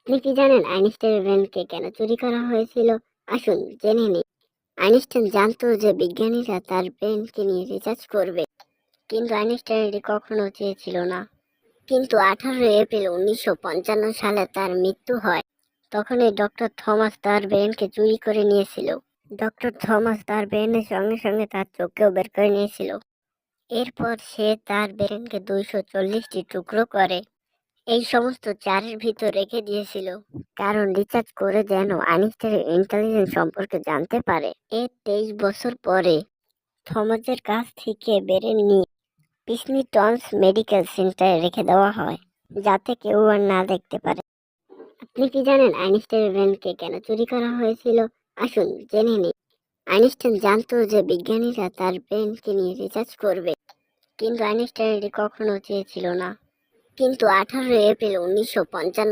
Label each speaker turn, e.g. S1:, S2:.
S1: আপনি কি জানেন আইনস্টাইনের ব্রেনকে কেন চুরি করা হয়েছিল? আসুন জেনে নিই। আইনস্টাইন জানতো যে বিজ্ঞানীরা তার ব্রেনকে নিয়ে রিসার্চ করবে, কিন্তু আইনস্টাইন এটি কখনো চেয়েছিল না। কিন্তু 18 এপ্রিল 1955 সালে তার মৃত্যু হয়। তখনই ডক্টর থমাস তার ব্রেনকে চুরি করে নিয়েছিল। ডক্টর থমাস তার ব্রেনের সঙ্গে সঙ্গে তার চোখকেও বের করে নিয়েছিল। এরপর সে তার ব্রেনকে 240টি টুকরো করে এই সমস্ত চারের ভিতর রেখে দিয়েছিল, কারণ রিসার্চ করে যেন আইনস্টাইনের ইন্টেলিজেন্স সম্পর্কে জানতে পারে। এর 23 বছর পরে থমাসের কাছ থেকে ব্রেন নিয়ে পিসনিটনস মেডিকেল সেন্টারে রেখে দেওয়া হয়, যাতে কেউ আর না দেখতে পারে। আপনি কি জানেন আইনস্টাইনের ব্রেনকে কেন চুরি করা হয়েছিল? আসুন জেনে নিই। আইনস্টাইন জানতো যে বিজ্ঞানীরা তার ব্রেনকে নিয়ে রিসার্চ করবে, কিন্তু আইনস্টাইন এটি কখনো চেয়েছিল না। কিন্তু 18 এপ্রিল 1955